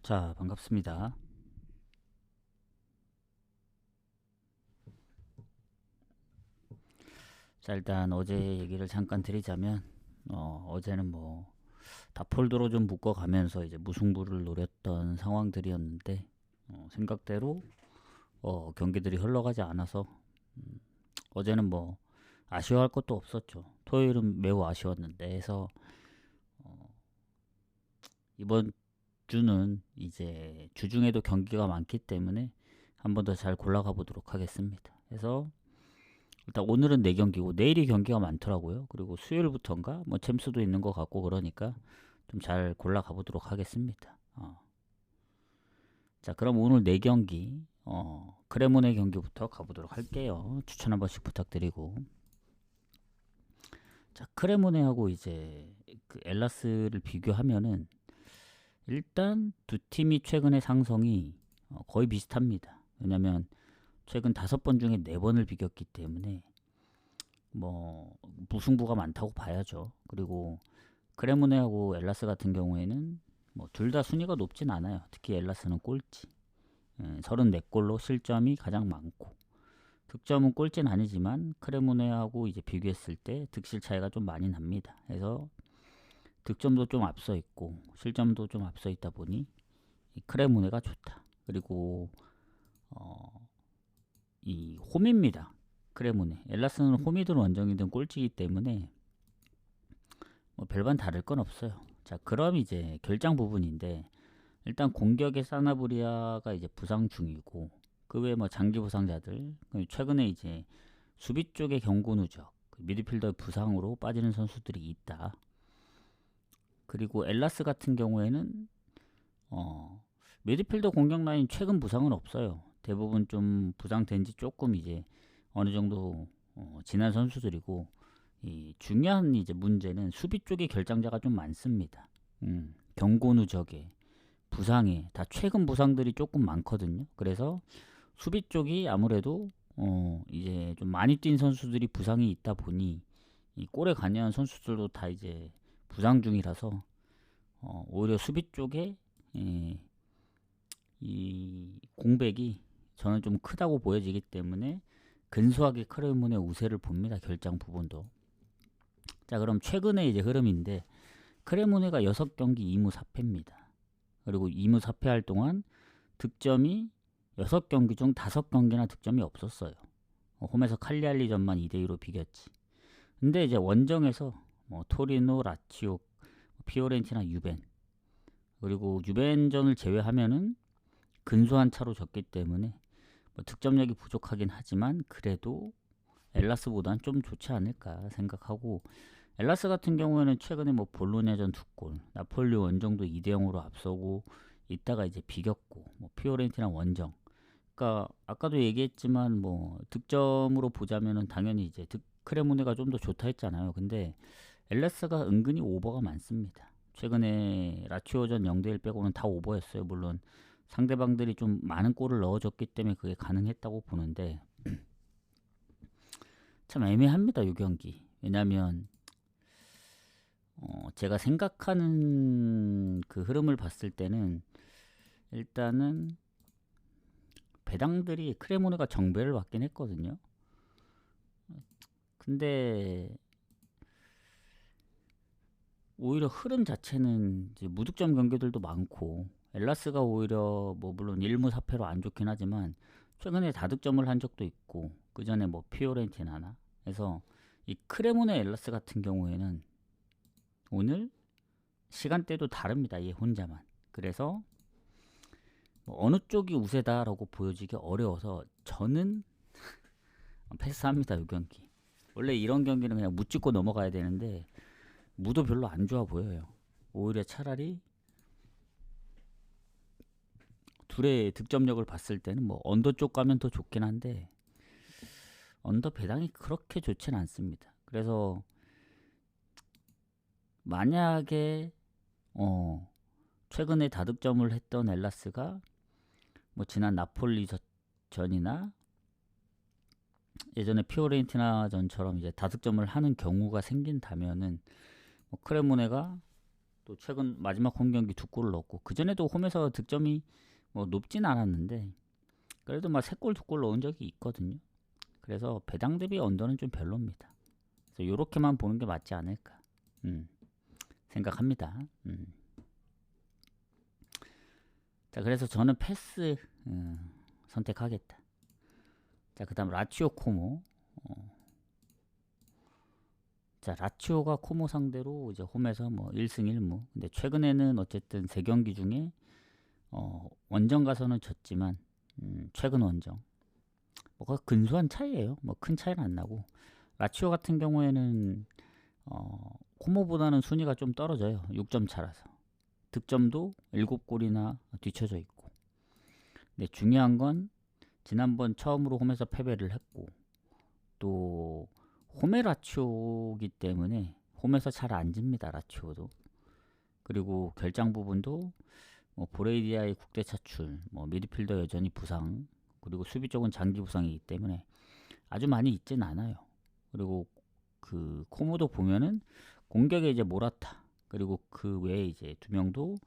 자, 반갑습니다. 자, 일단 어제 얘기를 잠깐 드리자면, 어제는 뭐, 다폴드로 좀 묶어가면서 이제 무승부를 노렸던 상황들이었는데, 생각대로, 경기들이 흘러가지 않아서, 어제는 뭐, 아쉬워할 것도 없었죠. 토요일은 매우 아쉬웠는데, 해서, 이번 주는 이제 주중에도 경기가 많기 때문에, 한 번 더 잘 골라가 보도록 하겠습니다. 그래서, 일단 오늘은 4경기고 내일이 경기가 많더라고요. 그리고 수요일부터인가 뭐 챔스도 있는 것 같고 그러니까 좀 잘 골라 가보도록 하겠습니다. 자, 그럼 오늘 4경기 크레모네 경기부터 가보도록 할게요. 추천 한 번씩 부탁드리고. 자, 크레모네하고 이제 그 엘라스를 비교하면은 일단 두 팀이 최근의 상성이 거의 비슷합니다. 왜냐면 최근 5번 중에 4번을 비겼기 때문에 뭐 무승부가 많다고 봐야죠. 그리고 크레모네하고 엘라스 같은 경우에는 뭐 둘 다 순위가 높진 않아요. 특히 엘라스는 꼴찌. 34골로 실점이 가장 많고 득점은 꼴찌는 아니지만 크레모네하고 이제 비교했을 때 득실 차이가 좀 많이 납니다. 그래서 득점도 좀 앞서 있고 실점도 좀 앞서 있다 보니 이 크레모네가 좋다. 그리고 어, 이 홈입니다. 크레모네. 엘라스는 홈이든 원정이든 꼴찌이기 때문에 뭐 별반 다를 건 없어요. 자, 그럼 이제 결장 부분인데 일단 공격의 사나브리아가 이제 부상 중이고 그 외에 뭐 장기 부상자들 최근에 이제 수비 쪽의 경고 누적 미드필더 부상으로 빠지는 선수들이 있다. 그리고 엘라스 같은 경우에는 어, 미드필더 공격 라인 최근 부상은 없어요. 대부분 좀 부상된 지 조금 이제 어느 정도 지난 선수들이고 이 중요한 이제 문제는 수비 쪽에 결장자가 좀 많습니다. 경고 누적에 부상에 다 최근 부상들이 조금 많거든요. 그래서 수비 쪽이 아무래도 이제 좀 많이 뛴 선수들이 부상이 있다 보니 이 골에 관여한 선수들도 다 이제 부상 중이라서 오히려 수비 쪽에 예, 이 공백이 저는 좀 크다고 보여지기 때문에 근소하게 크레몬의 우세를 봅니다. 결장 부분도. 자, 그럼 최근의 이제 흐름인데 크레모네가 6경기 2무 4패입니다. 그리고 2무 4패할 동안 득점이 6경기 중 5경기나 득점이 없었어요. 홈에서 칼리알리전만 2대2로 비겼지. 근데 이제 원정에서 뭐 토리노, 라치오, 피오렌티나, 유벤 그리고 유벤전을 제외하면은 근소한 차로 졌기 때문에 뭐 득점력이 부족하긴 하지만 그래도 엘라스보단 좀 좋지 않을까 생각하고 엘라스 같은 경우에는 최근에 뭐 볼로냐전 2골, 나폴리 원정도 2대0으로 앞서고 있다가 이제 비겼고 뭐 피오렌티나 원정. 그러니까 아까도 얘기했지만 뭐 득점으로 보자면은 당연히 이제 크레모네가 좀 더 좋다 했잖아요. 근데 엘라스가 은근히 오버가 많습니다. 최근에 라치오전 0대1 빼고는 다 오버였어요. 물론 상대방들이 좀 많은 골을 넣어줬기 때문에 그게 가능했다고 보는데 참 애매합니다. 이 경기. 왜냐면 제가 생각하는 그 흐름을 봤을 때는 일단은 배당들이 크레모네가 정배를 받긴 했거든요. 근데 오히려 흐름 자체는 이제 무득점 경기들도 많고 엘라스가 오히려 뭐 물론 1무 4패로 안 좋긴 하지만 최근에 다득점을 한 적도 있고 그 전에 뭐 피오렌티나나 해서 이 크레모네 엘라스 같은 경우에는 오늘 시간대도 다릅니다. 얘 혼자만. 그래서 뭐 어느 쪽이 우세다라고 보여지기 어려워서 저는 패스합니다. 이 경기. 원래 이런 경기는 그냥 무찍고 넘어가야 되는데 무도 별로 안 좋아 보여요. 오히려 차라리 둘의 득점력을 봤을 때는 뭐 언더 쪽 가면 더 좋긴 한데 언더 배당이 그렇게 좋진 않습니다. 그래서 만약에 최근에 다득점을 했던 엘라스가 뭐 지난 나폴리 전이나 예전에 피오렌티나 전처럼 이제 다득점을 하는 경우가 생긴다면은 뭐 크레모네가 또 최근 마지막 홈 경기 2골을 넣었고 그 전에도 홈에서 득점이 뭐 높진 않았는데 그래도 막 3골 2골 넣은 적이 있거든요. 그래서 배당 대비 언더는 좀 별로입니다. 그래서 요렇게만 보는 게 맞지 않을까 생각합니다. 자, 그래서 저는 패스 선택하겠다. 자, 그 다음 라치오 코모. 자, 라치오가 코모 상대로 이제 홈에서 뭐 1승 1무. 근데 최근에는 어쨌든 3경기 중에 원정 가서는 졌지만 최근 원정 뭐가 근소한 차이예요. 뭐 큰 차이는 안 나고 라치오 같은 경우에는 코모보다는 순위가 좀 떨어져요. 6점 차라서 득점도 7골이나 뒤쳐져 있고. 근데 중요한 건 지난번 처음으로 홈에서 패배를 했고 또 홈의 라치오기 때문에 홈에서 잘 안 집니다. 라치오도. 그리고 결장 부분도 뭐 보레이디아의 국대 차출, 뭐 미드필더 여전히 부상, 그리고 수비 쪽은 장기 부상이기 때문에 아주 많이 있진 않아요. 그리고 그 코모도 보면은 공격에 이제 모라타 그리고 그 외에 이제 2명도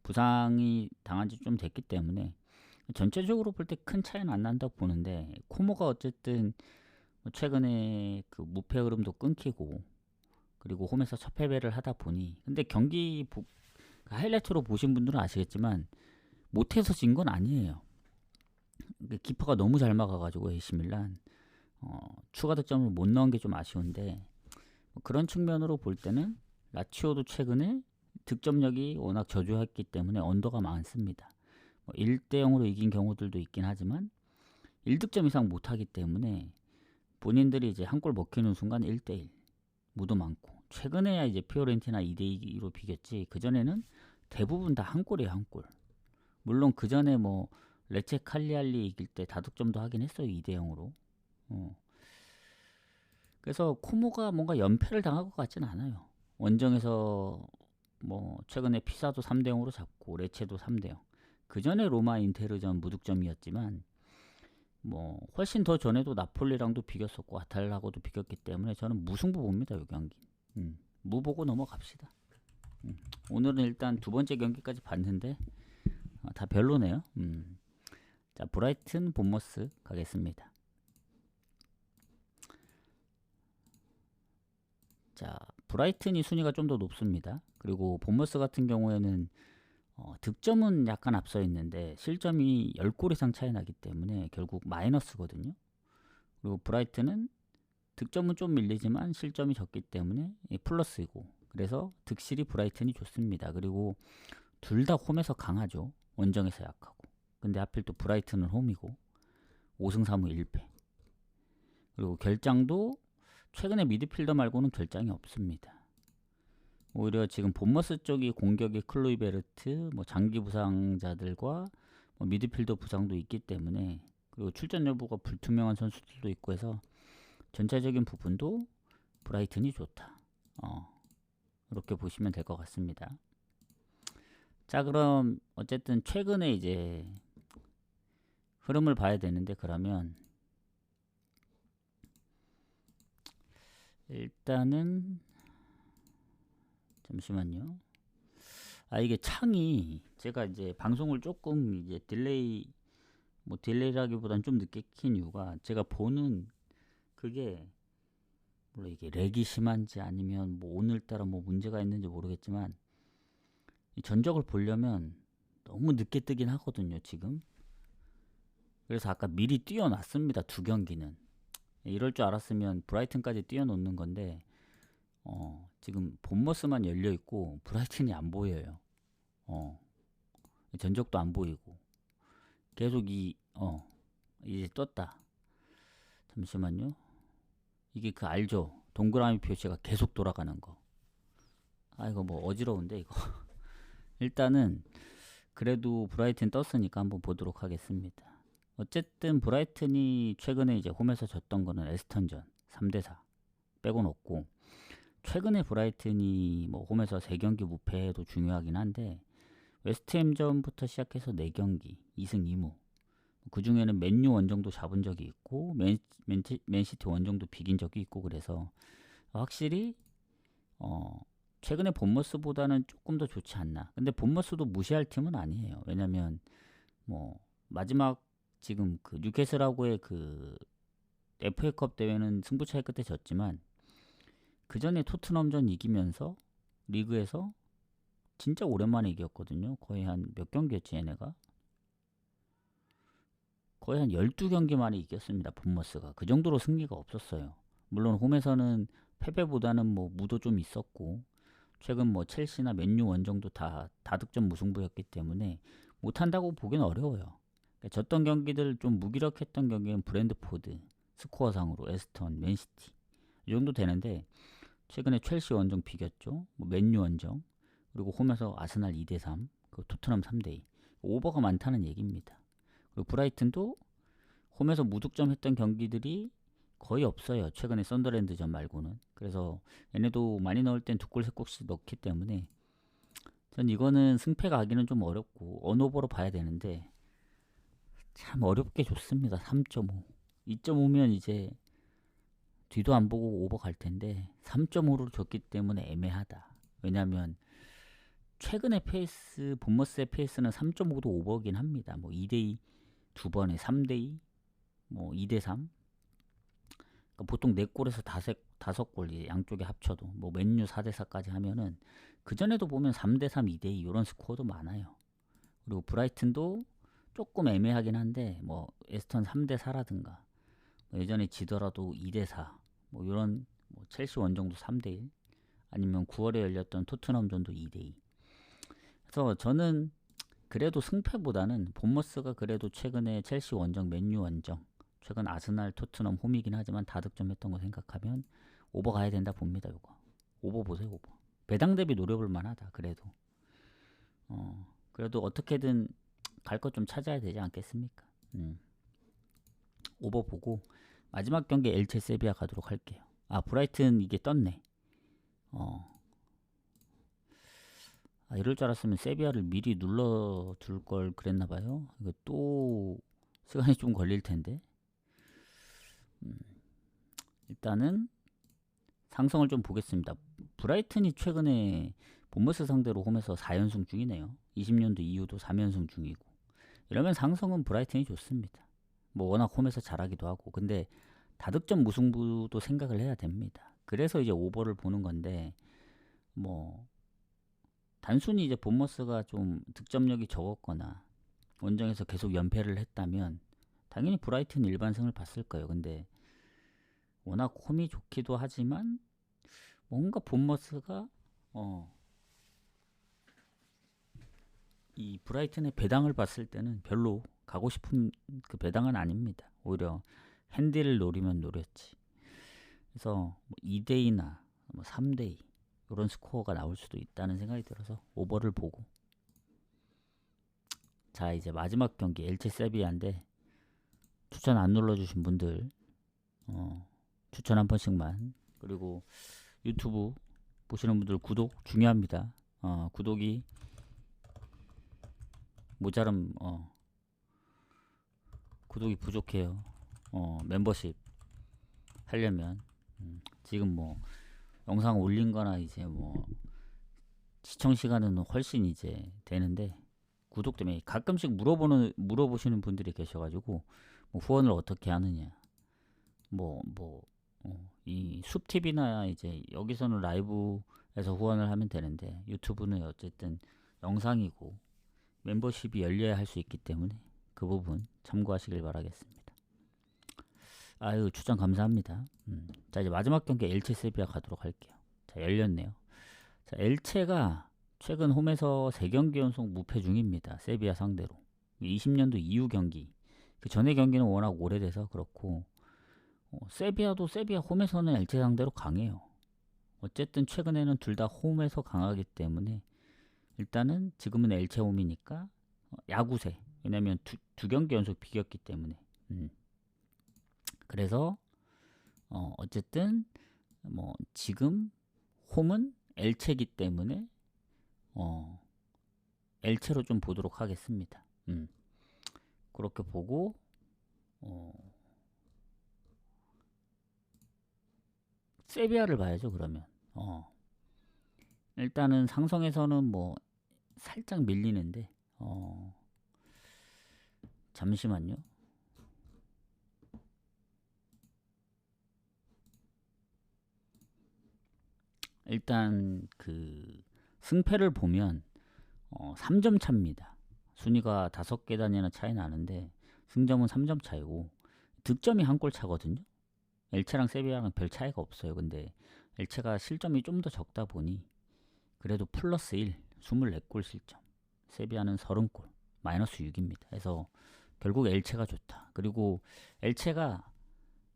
부상이 당한 지 좀 됐기 때문에 전체적으로 볼 때 큰 차이는 안 난다고 보는데 코모가 어쨌든 최근에 그 무패 흐름도 끊기고 그리고 홈에서 첫 패배를 하다 보니 근데 경기 하이라이트로 보신 분들은 아시겠지만 못해서 진 건 아니에요. 키퍼가 너무 잘 막아가지고 에이시밀란 추가 득점을 못 넣은 게 좀 아쉬운데 그런 측면으로 볼 때는 라치오도 최근에 득점력이 워낙 저조했기 때문에 언더가 많습니다. 1대0으로 이긴 경우들도 있긴 하지만 1득점 이상 못하기 때문에 본인들이 이제 한 골 먹히는 순간 1대1 무도 많고 최근에야 이제 피오렌티나 2대2로 비겼지 그전에는 대부분 다 한 골이에요. 한 골. 물론 그전에 뭐 레체 칼리알리 이길 때 다득점도 하긴 했어요. 2대0으로. 그래서 코모가 뭔가 연패를 당할 것 같지는 않아요. 원정에서 뭐 최근에 피사도 3대0으로 잡고 레체도 3대0. 그 전에 로마 인테르전 무득점이었지만 뭐 훨씬 더 전에도 나폴리랑도 비겼었고 아탈라하고도 비겼기 때문에 저는 무승부 봅니다. 이 경기. 무 보고 넘어갑시다. 오늘은 일단 2번째 경기까지 봤는데 다 별로네요. 자, 브라이튼 본머스 가겠습니다. 자, 브라이튼이 순위가 좀 더 높습니다. 그리고 본머스 같은 경우에는 득점은 약간 앞서 있는데 실점이 10골 이상 차이 나기 때문에 결국 마이너스거든요. 그리고 브라이튼은 득점은 좀 밀리지만 실점이 적기 때문에 플러스이고 그래서 득실이 브라이튼이 좋습니다. 그리고 둘 다 홈에서 강하죠. 원정에서 약하고. 근데 하필 또 브라이튼은 홈이고 5승 3무 1패. 그리고 결장도 최근에 미드필더 말고는 결장이 없습니다. 오히려 지금 본머스 쪽이 공격이 클로이베르트, 뭐 장기 부상자들과 뭐 미드필더 부상도 있기 때문에 그리고 출전 여부가 불투명한 선수들도 있고 해서 전체적인 부분도 브라이튼이 좋다. 이렇게 보시면 될 것 같습니다. 자, 그럼 어쨌든 최근에 이제 흐름을 봐야 되는데 그러면 일단은 잠시만요. 이게 창이 제가 이제 방송을 조금 이제 딜레이라기보단 좀 늦게 킨 이유가 제가 보는 그게 물론 이게 렉이 심한지 아니면 뭐 오늘따라 뭐 문제가 있는지 모르겠지만 이 전적을 보려면 너무 늦게 뜨긴 하거든요. 지금. 그래서 아까 미리 띄워놨습니다. 2경기는. 이럴 줄 알았으면 브라이튼까지 띄워놓는 건데 지금 본머스만 열려있고 브라이튼이 안 보여요. 전적도 안 보이고 계속 이제 떴다. 잠시만요. 이게 그 알죠? 동그라미 표시가 계속 돌아가는 거. 이거 뭐 어지러운데 이거. 일단은 그래도 브라이튼 떴으니까 한번 보도록 하겠습니다. 어쨌든 브라이튼이 최근에 이제 홈에서 졌던 거는 에스턴전 3대4 빼곤 없고 최근에 브라이튼이 뭐 홈에서 3경기 무패도 중요하긴 한데 웨스트햄전부터 시작해서 4경기 2승 2무 그 중에는 맨유 원정도 잡은 적이 있고 맨시티 원정도 비긴 적이 있고 그래서 확실히 최근에 본머스보다는 조금 더 좋지 않나. 근데 본머스도 무시할 팀은 아니에요. 왜냐면 뭐 마지막 지금 그 뉴캐슬하고의 그 FA컵 대회는 승부차이 끝에 졌지만 그 전에 토트넘전 이기면서 리그에서 진짜 오랜만에 이겼거든요. 거의 한 몇 경기였지 얘네가? 거의 한 12경기 만에 이겼습니다. 본머스가. 그 정도로 승리가 없었어요. 물론 홈에서는 패배보다는 뭐 무도 좀 있었고 최근 뭐 첼시나 맨유 원정도 다 다득점 무승부였기 때문에 못한다고 보기는 어려워요. 그러니까 졌던 경기들 좀 무기력했던 경기는 브랜드포드, 스코어상으로 에스턴, 맨시티 이 정도 되는데 최근에 첼시 원정 비겼죠. 뭐 맨유 원정 그리고 홈에서 아스날 2대3 그 토트넘 3대2 오버가 많다는 얘기입니다. 그리고 브라이튼도 홈에서 무득점 했던 경기들이 거의 없어요. 최근에 썬더랜드전 말고는. 그래서 얘네도 많이 넣을 땐 두 골, 세 골씩 넣기 때문에 전 이거는 승패가 하기는 좀 어렵고 언오버로 봐야 되는데 참 어렵게 줬습니다. 3.5. 2.5면 이제 뒤도 안 보고 오버 갈 텐데 3.5로 줬기 때문에 애매하다. 왜냐면 최근의 페이스, 본머스의 페이스는 3.5도 오버긴 합니다. 뭐 2대2 두 번에 3대2 뭐 2대3 그러니까 보통 4골에서 5골 양쪽에 합쳐도 뭐 맨유 4대4까지 하면은 그 전에도 보면 3대3 2대2 이런 스코어도 많아요. 그리고 브라이튼도 조금 애매하긴 한데 뭐 에스턴 3대4라든가 뭐 예전에 지더라도 2대4 뭐 이런 뭐 첼시 원정도 3대1 아니면 9월에 열렸던 토트넘전도 2대2 그래서 저는 그래도 승패보다는 본머스가 그래도 최근에 첼시 원정, 맨유 원정, 최근 아스날, 토트넘 홈이긴 하지만 다득점했던 거 생각하면 오버 가야 된다 봅니다. 요거 오버 보세요. 오버 배당 대비 노려볼 만하다. 그래도 그래도 어떻게든 갈 것 좀 찾아야 되지 않겠습니까? 오버 보고 마지막 경기 엘체 세비야 가도록 할게요. 아 브라이튼 이게 떴네. 이럴 줄 알았으면 세비야를 미리 눌러둘 걸 그랬나봐요. 이거 또 시간이 좀 걸릴 텐데. 일단은 상성을 좀 보겠습니다. 브라이튼이 최근에 본머스 상대로 홈에서 4연승 중이네요. 20년도 이후도 3연승 중이고. 이러면 상성은 브라이튼이 좋습니다. 뭐 워낙 홈에서 잘하기도 하고. 근데 다득점 무승부도 생각을 해야 됩니다. 그래서 이제 오버를 보는 건데 뭐 단순히 이제 본머스가 좀 득점력이 적었거나 원정에서 계속 연패를 했다면 당연히 브라이튼 일반승을 봤을 거예요. 근데 워낙 홈이 좋기도 하지만 뭔가 본머스가 이 브라이튼의 배당을 봤을 때는 별로 가고 싶은 그 배당은 아닙니다. 오히려 핸디를 노리면 노렸지. 그래서 뭐 2대2나 뭐 3대2 이런 스코어가 나올 수도 있다는 생각이 들어서 오버를 보고 자 이제 마지막 경기 엘체 세비야인데 추천 안 눌러주신 분들 추천 한 번씩만 그리고 유튜브 보시는 분들 구독 중요합니다. 구독이 모자름 구독이 부족해요. 멤버십 하려면 지금 뭐 영상 올린 거나 이제 뭐 시청 시간은 훨씬 이제 되는데 구독 때문에 가끔씩 물어보시는 분들이 계셔가지고 뭐 후원을 어떻게 하느냐 이 숲TV나 이제 여기서는 라이브에서 후원을 하면 되는데 유튜브는 어쨌든 영상이고 멤버십이 열려야 할 수 있기 때문에 그 부분 참고하시길 바라겠습니다. 아유 추천 감사합니다. 자 이제 마지막 경기 엘체 세비야 가도록 할게요. 자 열렸네요. 자 엘체가 최근 홈에서 3경기 연속 무패 중입니다. 세비야 상대로 20년도 이후 경기 그 전에 경기는 워낙 오래돼서 그렇고 세비야도 세비야 홈에서는 엘체 상대로 강해요. 어쨌든 최근에는 둘 다 홈에서 강하기 때문에 일단은 지금은 엘체 홈이니까 야구세 왜냐면 두 경기 연속 비겼기 때문에 그래서 어쨌든 뭐 지금 홈은 엘체기 때문에 엘체로 좀 보도록 하겠습니다. 그렇게 보고 세비야를 봐야죠. 그러면 일단은 상성에서는 뭐 살짝 밀리는데 잠시만요. 일단 그 승패를 보면 3점 차입니다. 순위가 5계단이나 차이 나는데 승점은 3점 차이고 득점이 한 골 차거든요. 엘체랑 세비야랑 별 차이가 없어요. 근데 엘체가 실점이 좀 더 적다 보니 그래도 플러스 1, 24골 실점. 세비야는 30골, 마이너스 6입니다. 그래서 결국 엘체가 좋다. 그리고 엘체가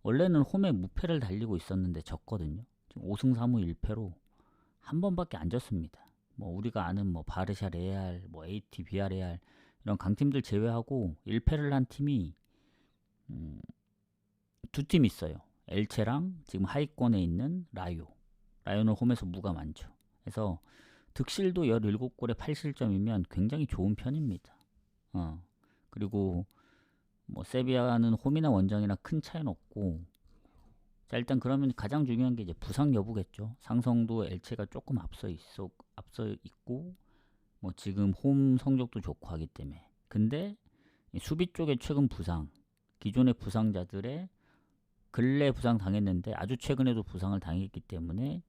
원래는 홈에 무패를 달리고 있었는데 졌거든요. 지금 5승 3무 1패로 한 번밖에 안 졌습니다. 뭐 우리가 아는 뭐 바르샤 레알, 뭐 AT 비아레알 이런 강팀들 제외하고 1패를 한 팀이 두 팀 있어요. 엘체랑 지금 하위권에 있는 라요. 라요는 홈에서 무가 많죠. 그래서 득실도 17골에 8실점이면 굉장히 좋은 편입니다. 그리고 뭐 세비야는 홈이나 원정이나 큰 차이는 없고, 자 일단 그러면 가장 중요한 게 이제 부상 여부겠죠. 상성도 엘체가 조금 앞서 있고 뭐 지금 홈 성적도 좋고 하기 때문에. 근데 수비 쪽에 최근 부상, 기존의 부상자들의 근래 부상 당했는데 아주 최근에도 부상을 당했기 때문에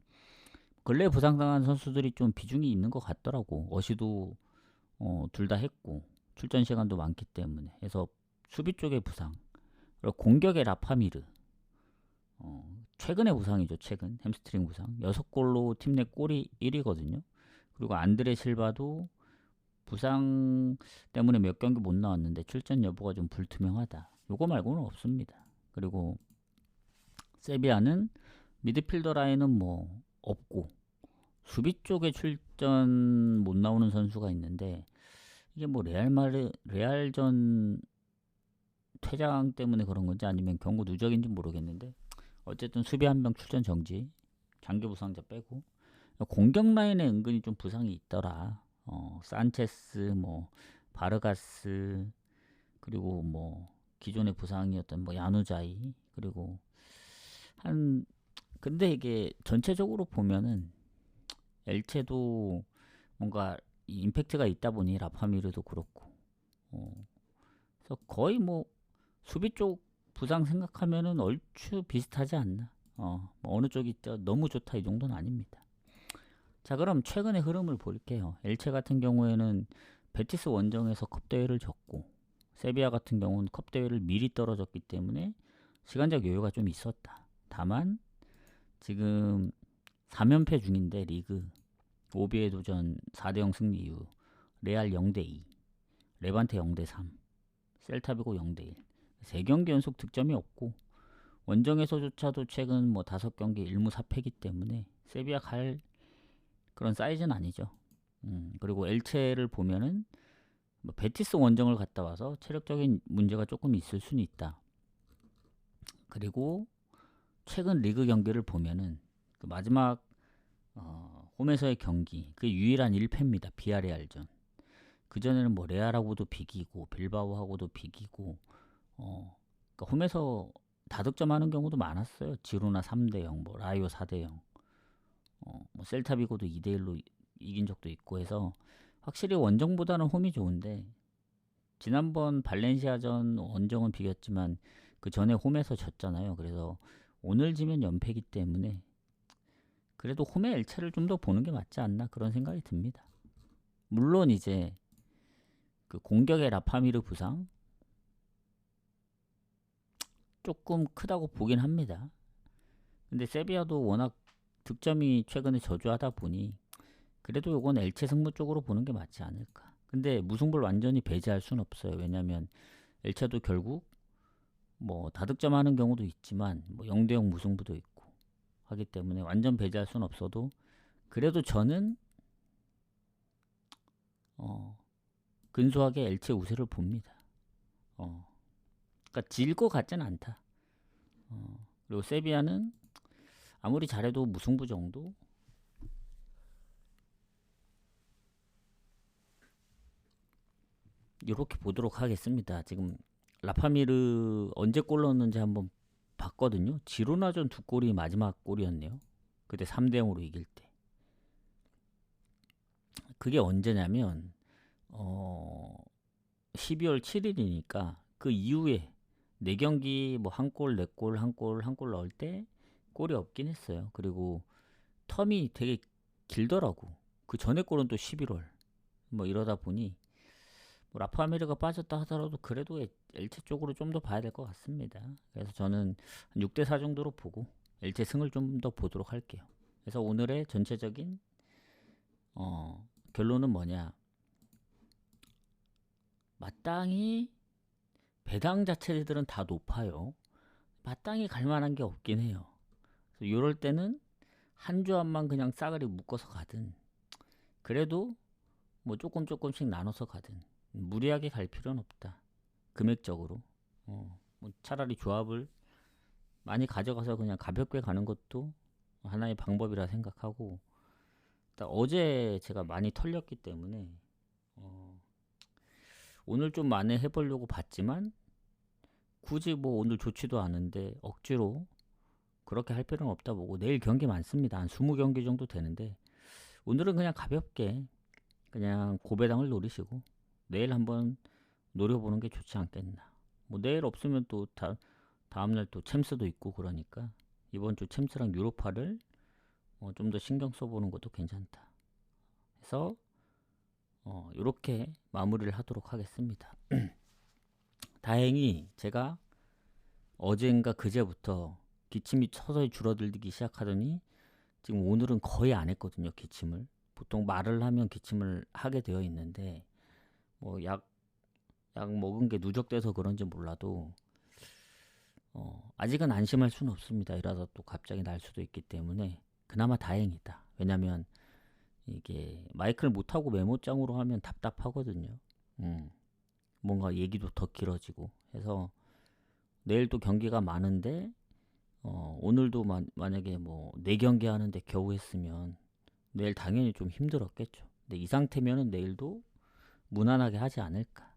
근래 부상당한 선수들이 좀 비중이 있는 것 같더라고. 어시도 둘 다 했고 출전 시간도 많기 때문에. 그래서 수비 쪽의 부상, 그리고 공격의 라파미르, 최근의 부상이죠. 최근 햄스트링 부상 6골로 팀 내 골이 1위거든요. 그리고 안드레 실바도 부상 때문에 몇 경기 못 나왔는데 출전 여부가 좀 불투명하다. 요거 말고는 없습니다. 그리고 세비야는 미드필더 라인은 뭐 없고 수비 쪽에 출전 못 나오는 선수가 있는데 이게 뭐 레알전 퇴장 때문에 그런 건지 아니면 경고 누적인지 모르겠는데 어쨌든 수비 한 명 출전 정지, 장기 부상자 빼고. 공격 라인에 은근히 좀 부상이 있더라. 산체스, 뭐 바르가스, 그리고 뭐 기존의 부상이었던 뭐 야누자이, 그리고 한 근데 이게 전체적으로 보면은 엘체도 뭔가 임팩트가 있다 보니 라파미르도 그렇고, 그래서 거의 뭐 수비 쪽 부상 생각하면은 얼추 비슷하지 않나. 뭐 어느 쪽이 너무 좋다 이 정도는 아닙니다. 자 그럼 최근의 흐름을 볼게요. 엘체 같은 경우에는 베티스 원정에서 컵 대회를 졌고 세비야 같은 경우는 컵 대회를 미리 떨어졌기 때문에 시간적 여유가 좀 있었다. 다만 지금 3연패 중인데 리그 오비에 도전 4대0 승리 이후 레알 0대2, 레반테 0대3, 셀타비고 0대1. 3경기 연속 득점이 없고 원정에서조차도 최근 뭐 5경기 1무 4패이기 때문에 세비야 갈 그런 사이즈는 아니죠. 그리고 엘체를 보면은 뭐 베티스 원정을 갔다 와서 체력적인 문제가 조금 있을 수는 있다. 그리고 최근 리그 경기를 보면은 그 마지막 홈에서의 경기 그 유일한 1패입니다. 비아레알전. 그 전에는 뭐 레알하고도 비기고 빌바오하고도 비기고 그러니까 홈에서 다득점하는 경우도 많았어요. 지로나 3대0, 뭐 라이오 4대0, 뭐 셀타비고도 2대1로 이긴 적도 있고 해서 확실히 원정보다는 홈이 좋은데 지난번 발렌시아전 원정은 비겼지만 그 전에 홈에서 졌잖아요. 그래서 오늘 지면 연패이기 때문에 그래도 홈의 엘체를 좀 더 보는 게 맞지 않나 그런 생각이 듭니다. 물론 이제 그 공격의 라파미르 부상 조금 크다고 보긴 합니다. 근데 세비야도 워낙 득점이 최근에 저조하다 보니 그래도 요건 엘체 승부 쪽으로 보는 게 맞지 않을까. 근데 무승부를 완전히 배제할 수는 없어요. 왜냐면 엘체도 결국 뭐 다득점하는 경우도 있지만 뭐 0대0 무승부도 있고 하기 때문에 완전 배제할 수는 없어도 그래도 저는 근소하게 엘체 우세를 봅니다. 그러니까 질 것 같진 않다. 그리고 세비야는 아무리 잘해도 무승부 정도. 이렇게 보도록 하겠습니다. 지금 라파미르 언제 골 넣었는지 한번 봤거든요. 지로나전 2골이 마지막 골이었네요. 그때 3대0으로 이길 때. 그게 언제냐면 12월 7일이니까 그 이후에 4경기 뭐 한 골, 4골, 한 골 넣을 때 골이 없긴 했어요. 그리고 텀이 되게 길더라고. 그 전에 골은 또 11월. 뭐 이러다 보니 뭐 라파메르가 빠졌다 하더라도 그래도 엘체 쪽으로 좀 더 봐야 될 것 같습니다. 그래서 저는 6대4 정도로 보고 엘체 승을 좀 더 보도록 할게요. 그래서 오늘의 전체적인 결론은 뭐냐? 마땅히 배당 자체들은 다 높아요. 마땅히 갈 만한 게 없긴 해요. 그래서 이럴 때는 한 조합만 그냥 싸그리 묶어서 가든, 그래도 뭐 조금씩 나눠서 가든 무리하게 갈 필요는 없다. 금액적으로. 뭐 차라리 조합을 많이 가져가서 그냥 가볍게 가는 것도 하나의 방법이라 생각하고, 일단 어제 제가 많이 털렸기 때문에 오늘 좀 많이 해보려고 봤지만 굳이 뭐 오늘 좋지도 않은데 억지로 그렇게 할 필요는 없다 보고, 내일 경기 많습니다. 한 20경기 정도 되는데 오늘은 그냥 가볍게 그냥 고배당을 노리시고 내일 한번 노려보는 게 좋지 않겠나. 뭐 내일 없으면 또 다음날 또 챔스도 있고 그러니까 이번 주 챔스랑 유로파를 좀 더 신경 써보는 것도 괜찮다 해서 이렇게 마무리를 하도록 하겠습니다. 다행히 제가 어젠가 그제부터 기침이 서서히 줄어들기 시작하더니 지금 오늘은 거의 안 했거든요. 기침을 보통 말을 하면 기침을 하게 되어 있는데 뭐 약 먹은 게 누적돼서 그런지 몰라도 아직은 안심할 수는 없습니다. 이러다 또 갑자기 날 수도 있기 때문에 그나마 다행이다. 왜냐면 이게 마이크를 못하고 메모장으로 하면 답답하거든요. 뭔가 얘기도 더 길어지고 해서 내일 또 경기가 많은데 오늘도 만약에 뭐 4경기 하는데 겨우 했으면 내일 당연히 좀 힘들었겠죠. 근데 이 상태면은 내일도 무난하게 하지 않을까.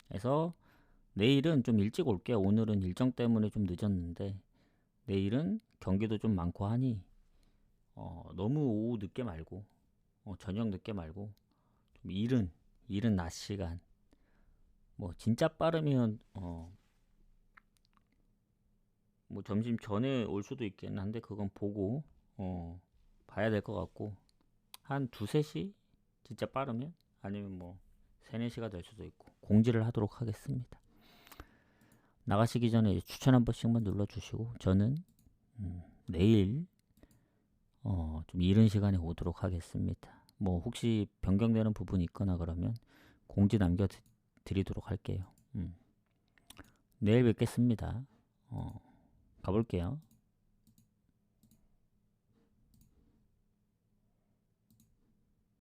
그래서 내일은 좀 일찍 올게요. 오늘은 일정 때문에 좀 늦었는데 내일은 경기도 좀 많고 하니 너무 오후 늦게 말고 저녁 늦게 말고 좀 이른 낮 시간, 뭐 진짜 빠르면 뭐 점심 전에 올 수도 있긴 한데 그건 보고 봐야 될 것 같고, 한 2-3시 진짜 빠르면, 아니면 뭐 3-4시가 될 수도 있고 공지를 하도록 하겠습니다. 나가시기 전에 추천 한 번씩만 눌러주시고 저는 내일 좀 이른 시간에 오도록 하겠습니다. 뭐 혹시 변경되는 부분이 있거나 그러면 공지 남겨드리도록 할게요. 내일 뵙겠습니다. 가볼게요.